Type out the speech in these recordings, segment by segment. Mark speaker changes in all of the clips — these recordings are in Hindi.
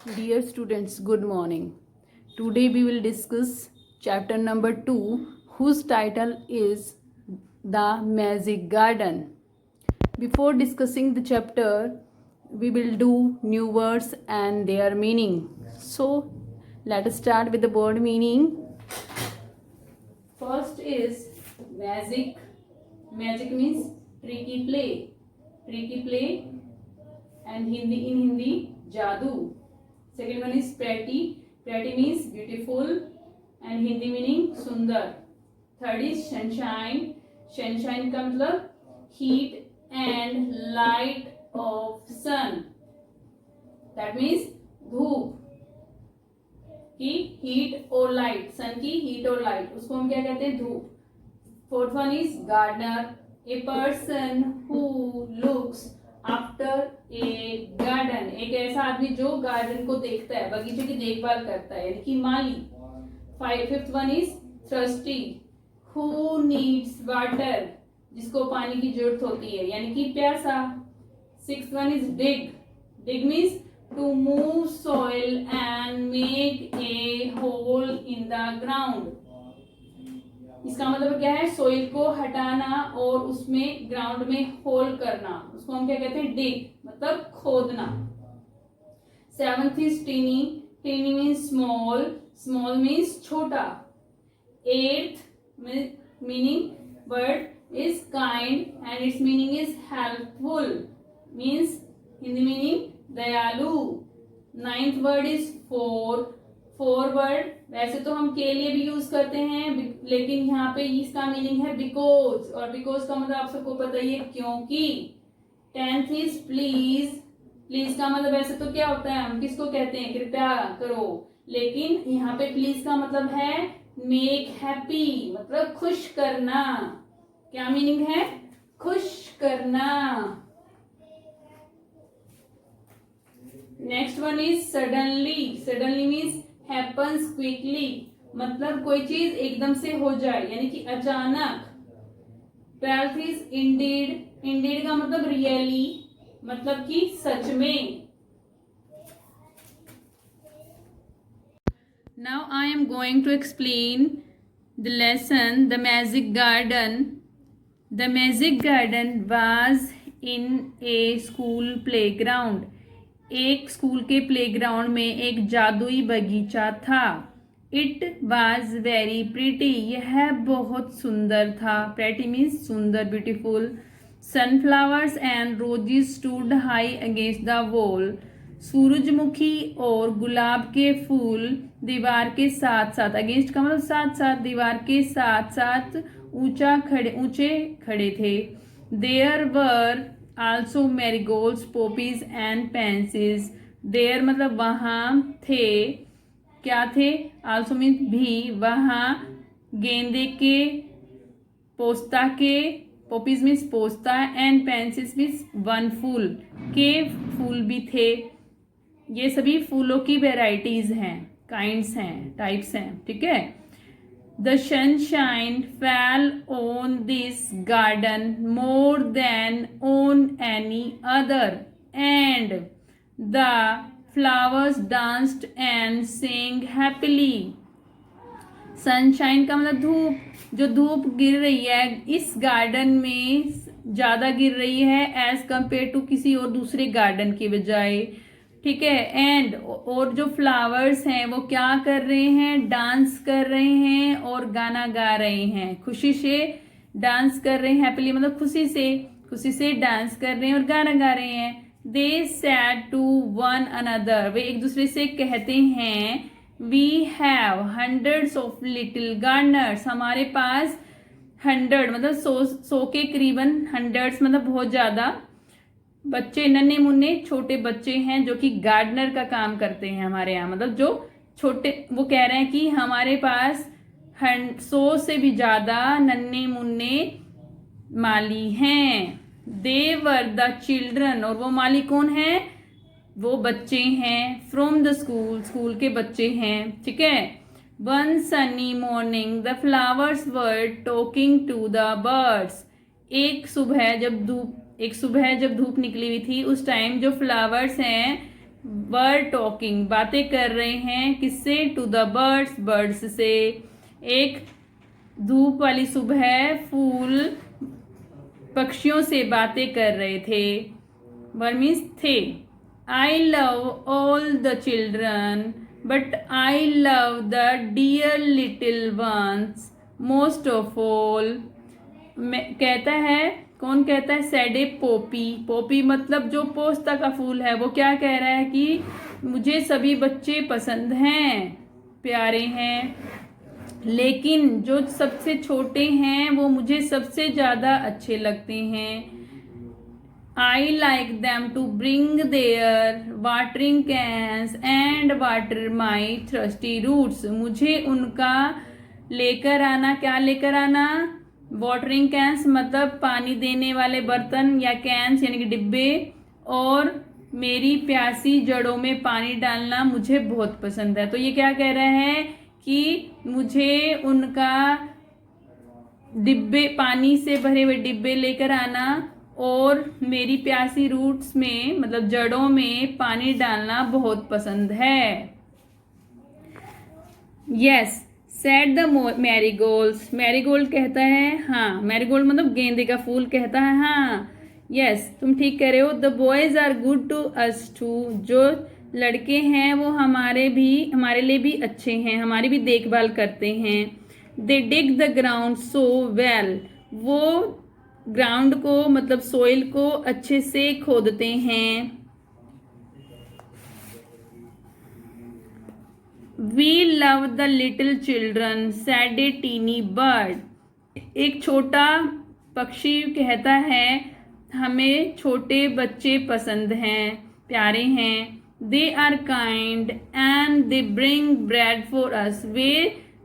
Speaker 1: Dear students, good morning. Today we will discuss chapter number 2, whose title is The Magic Garden. Before discussing the chapter, we will do new words and their meaning. So, let us start with the word meaning. First is magic. Magic means tricky play. Tricky play, and in Hindi jadoo. Second one is pretty. Pretty means beautiful and Hindi meaning sundar. Third is sunshine. Sunshine का मतलब heat and light of sun. That means धूप की heat और light. sun की heat और light, उसको हम क्या कहते हैं? धूप. Fourth one is gardener. A person who looks after a garden. एक ऐसा आदमी जो गार्डन को देखता है, बगीचे की देखभाल करता है, यानी कि माली. Fifth one is thirsty. Who needs water. जिसको पानी की जरूरत होती है, यानी कि प्यासा. Sixth one is dig. Dig means to move soil and make a hole in the ground. इसका मतलब क्या है? सोइल को हटाना और उसमें ग्राउंड में होल करना. उसको हम क्या कहते हैं? डिग, मतलब खोदना. Seventh is tiny. Tiny means small. Small means छोटा. Eighth meaning word is kind and its meaning is helpful. Means Hindi meaning दयालु. Ninth word is four. Four word वैसे तो हम के लिए भी यूज करते हैं, लेकिन यहाँ पे इसका मीनिंग है बिकॉज. और बिकॉज का मतलब आप सबको पता ही है, क्योंकि. Tenth is please. प्लीज का मतलब वैसे तो क्या होता है? हम किसको कहते हैं? कृपया करो. लेकिन यहाँ पे प्लीज का मतलब है मेक हैप्पी, मतलब खुश करना. क्या मीनिंग है? खुश करना. Next one is suddenly. Suddenly means happens quickly, मतलब कोई चीज एकदम से हो जाए, यानी कि अचानक. 12th is Indeed. इंडीड का मतलब रियली, मतलब कि सच में. Now I am going to explain the lesson the magic garden. The magic garden was in a school playground. एक स्कूल के प्लेग्राउंड में एक जादुई बगीचा था. It was very pretty. यह बहुत सुंदर था. प्रेटी मीन्स सुंदर, beautiful. Sunflowers and roses stood high against the wall. सूरजमुखी और गुलाब के फूल दीवार के साथ साथ, अगेंस्ट का मतलब साथ साथ, दीवार के साथ साथ ऊंचे खड़े थे. There were also marigolds, poppies and pencils. There मतलब वहाँ थे. क्या थे? आल्सो मीन्स भी. वहाँ गेंदे के, पोस्ता के, पोपीज मीन्स पोस्ता, एंड पेंसिल्स मीन्स वन फूल के फूल भी थे. ये सभी फूलों की वेराइटीज हैं, काइंड्स हैं, टाइप्स हैं. ठीक है. The sunshine fell on this garden more than on any other, and the flowers danced and sang happily. Sunshine का मतलब धूप. जो धूप गिर रही है इस गार्डन में ज़्यादा गिर रही है एज कंपेयर टू किसी और दूसरे गार्डन की बजाय. ठीक है. एंड और जो फ्लावर्स हैं वो क्या कर रहे हैं? डांस कर रहे हैं और गाना गा रहे हैं. खुशी से डांस कर रहे हैं. हैप्पीली मतलब खुशी से डांस कर रहे हैं और गाना गा रहे हैं. They said to one another. वे एक दूसरे से कहते हैं we have hundreds of little gardeners. हमारे पास 100 मतलब 100 के करीबन, हंड्रेड्स मतलब बहुत ज़्यादा बच्चे, नन्हे मुन्ने छोटे बच्चे हैं जो कि गार्डनर का काम करते हैं हमारे यहाँ. मतलब जो छोटे, वो कह रहे हैं कि हमारे पास 100 से भी ज़्यादा नन्हे मुन्ने माली हैं. दे वर द चिल्ड्रन. और वो माली कौन है? वो बच्चे हैं. From the school. स्कूल के बच्चे हैं. ठीक है. One sunny morning the flowers were talking to the birds. एक सुबह जब धूप निकली हुई थी, उस टाइम जो फ्लावर्स हैं वर टॉकिंग, बातें कर रहे हैं किससे? टू द बर्ड्स, बर्ड्स से। एक धूप वाली सुबह फूल पक्षियों से बातें कर रहे थे। वर मीन्स थे। I love all the children but I love the dear little ones most of all. कहता है, कौन कहता है? सैड ए पोपी। पोपी मतलब जो पोस्ता का फूल है। वो क्या कह रहा है कि मुझे सभी बच्चे पसंद हैं, प्यारे हैं, लेकिन जो सबसे छोटे हैं वो मुझे सबसे ज़्यादा अच्छे लगते हैं। I like them to bring their watering cans and water my thirsty roots। मुझे उनका लेकर आना, क्या लेकर आना? वाटरिंग कैंस मतलब पानी देने वाले बर्तन, या कैंस यानी कि डिब्बे, और मेरी प्यासी जड़ों में पानी डालना मुझे बहुत पसंद है। तो ये क्या कह रहा है कि मुझे उनका डिब्बे, पानी से भरे हुए डिब्बे लेकर आना और मेरी प्यासी रूट्स में मतलब जड़ों में पानी डालना बहुत पसंद है। Yes said the marigolds. Marigold कहता है हाँ, मैरीगोल्ड मतलब गेंदे का फूल कहता है हाँ। यस तुम ठीक कह रहे हो। The boys are good to us too. जो लड़के हैं वो हमारे लिए भी अच्छे हैं, हमारी भी देखभाल करते हैं। They dig the ground so well. वो ग्राउंड को मतलब सोइल को अच्छे से खोदते हैं। We love the little children said a tiny bird. एक छोटा पक्षी कहता है हमें छोटे बच्चे पसंद हैं, प्यारे हैं। They are kind and they bring bread for us. वे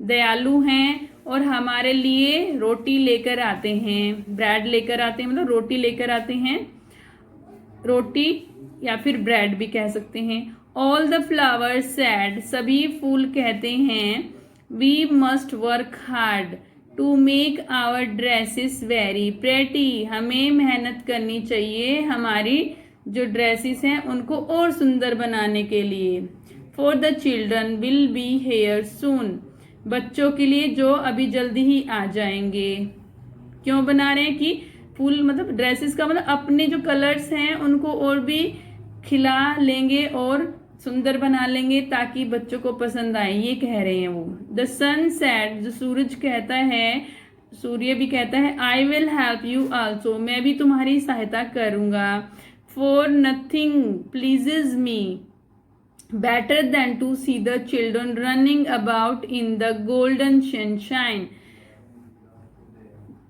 Speaker 1: दयालु हैं और हमारे लिए रोटी लेकर आते हैं। ब्रेड लेकर आते हैं मतलब रोटी लेकर आते हैं, रोटी या फिर ब्रेड भी कह सकते हैं। All the flowers said. सभी फूल कहते हैं we must work hard to make our dresses very pretty. हमें मेहनत करनी चाहिए हमारी जो ड्रेसेस हैं उनको और सुंदर बनाने के लिए। For the children will be here soon. बच्चों के लिए जो अभी जल्दी ही आ जाएंगे। क्यों बना रहे हैं कि फूल मतलब ड्रेसेस का मतलब अपने जो कलर्स हैं उनको और भी खिला लेंगे और सुंदर बना लेंगे ताकि बच्चों को पसंद आए, ये कह रहे हैं वो। The sun said. जो सूरज कहता है, सूर्य भी कहता है I will help you also. मैं भी तुम्हारी सहायता करूंगा। For nothing pleases me better than to see the children running about in the golden sunshine.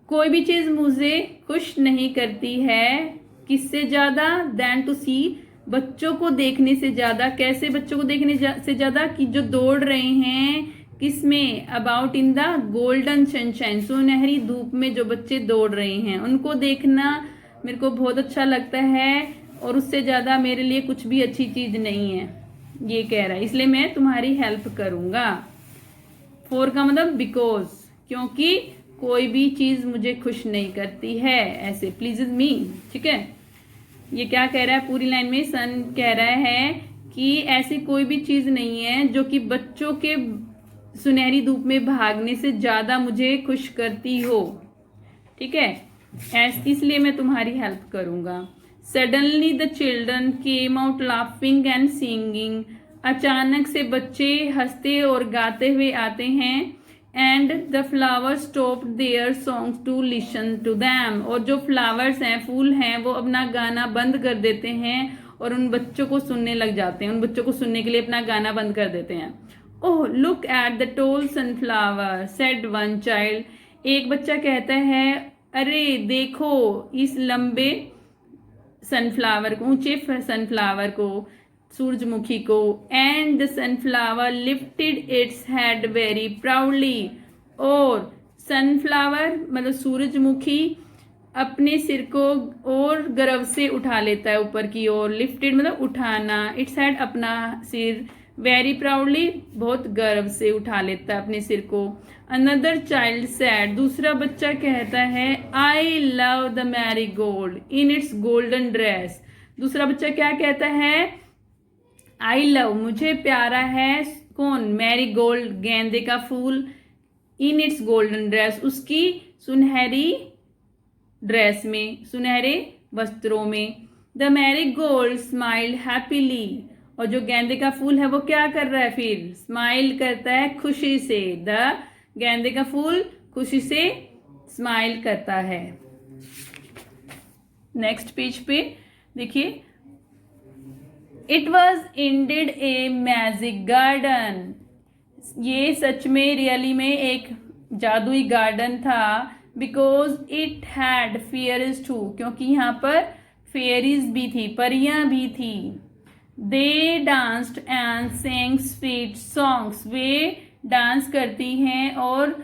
Speaker 1: कोई भी चीज मुझे खुश नहीं करती है, किससे ज्यादा? देन टू सी, बच्चों को देखने से ज्यादा। कैसे बच्चों को देखने से ज्यादा? कि जो दौड़ रहे हैं किसमें? About in the golden sunshine. सुनहरी धूप में जो बच्चे दौड़ रहे हैं उनको देखना मेरे को बहुत अच्छा लगता है, और उससे ज्यादा मेरे लिए कुछ भी अच्छी चीज नहीं है, ये कह रहा है। इसलिए मैं तुम्हारी हेल्प करूंगा। फॉर का मतलब बिकॉज, क्योंकि कोई भी चीज मुझे खुश नहीं करती है, ऐसे प्लीज मी। ठीक है, ये क्या कह रहा है पूरी लाइन में? सन कह रहा है कि ऐसी कोई भी चीज नहीं है जो कि बच्चों के सुनहरी धूप में भागने से ज्यादा मुझे खुश करती हो। ठीक है, इसलिए मैं तुम्हारी हेल्प करूंगा। Suddenly the children came out laughing and singing. अचानक से बच्चे हंसते और गाते हुए आते हैं। And the flowers stopped their songs to listen to them. और जो फ्लावर्स हैं, फूल हैं, वो अपना गाना बंद कर देते हैं और उन बच्चों को सुनने लग जाते हैं, उन बच्चों को सुनने के लिए अपना गाना बंद कर देते हैं। Oh look at the tall sunflower said one child. एक बच्चा कहता है अरे देखो इस लंबे सनफ्लावर को, ऊंचे सनफ्लावर को, सूरजमुखी को। And the sunflower lifted its head very proudly. और सनफ्लावर मतलब सूरजमुखी अपने सिर को और गर्व से उठा लेता है ऊपर की ओर। लिफ्टेड मतलब उठाना, इट्स हेड अपना सिर, वेरी प्राउडली बहुत गर्व से उठा लेता है अपने सिर को। Another child sad. दूसरा बच्चा कहता है आई love the marigold in its golden dress. दूसरा बच्चा क्या कहता है? आई लव, मुझे प्यारा है कौन, मैरी गोल्ड, गेंदे का फूल, इन इट्स गोल्डन ड्रेस, उसकी सुनहरी ड्रेस में, सुनहरे वस्त्रों में। The Marie Gold smiled happily, और जो गेंदे का फूल है वो क्या कर रहा है, फिर स्माइल करता है खुशी से। द गेंदे का फूल खुशी से स्माइल करता है। नेक्स्ट पेज पे देखिए, it was indeed a magic garden, ये सच में रियली में एक जादुई गार्डन था। Because it had fairies too, क्योंकि यहाँ पर फेयरीज भी थी, परियां भी थी। They danced and sang sweet songs, वे डांस करती हैं और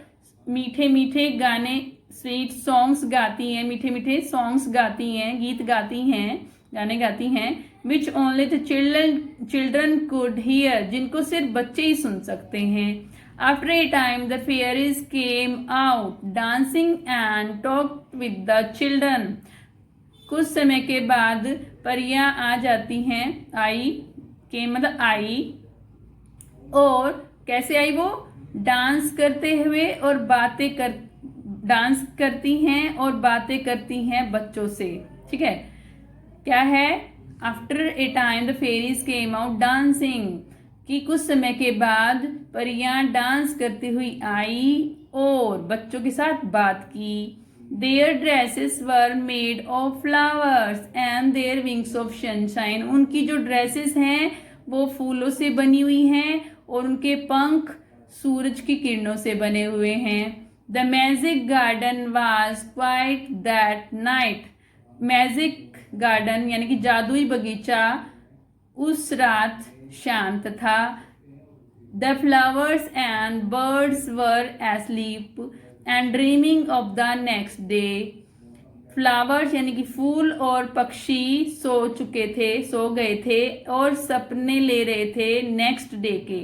Speaker 1: मीठे मीठे गाने, स्वीट सॉन्ग्स गाती हैं, मीठे मीठे सॉन्ग्स गाती हैं, गीत गाती हैं, गाने गाती हैं। Which only the children could hear, जिनको सिर्फ बच्चे ही सुन सकते हैं। After a time the fairies came out dancing and talked with the children, कुछ समय के बाद परियां आ जाती हैं, आई के मतलब आई, और कैसे आई वो, डांस करते हुए और डांस करती हैं और बातें करती हैं बच्चों से। ठीक है, क्या है, after a time the fairies came out dancing, कि कुछ समय के बाद परियां डांस करती हुई आई और बच्चों के साथ बात की। Their dresses were made of flowers and their wings of sunshine, उनकी जो ड्रेसेस हैं वो फूलों से बनी हुई हैं और उनके पंख सूरज की किरणों से बने हुए हैं। The magic garden was quiet that night, magic garden यानी कि जादुई बगीचा उस रात शांत था। The flowers and birds were asleep and dreaming of the next day, flowers यानी कि फूल और पक्षी सो चुके थे, सो गए थे और सपने ले रहे थे नेक्स्ट डे के।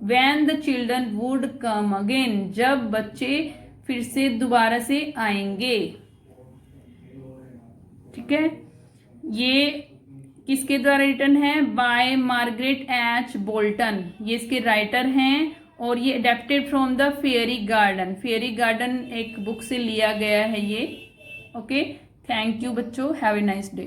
Speaker 1: When the children would come again, जब बच्चे फिर से दोबारा से आएंगे। ठीक है, ये किसके द्वारा रिटन है, बाय मार्गरेट एच बोल्टन, ये इसके राइटर हैं और ये adapted from the fairy garden, fairy garden एक बुक से लिया गया है ये। ओके, थैंक यू बच्चों, हैव ए नाइस डे।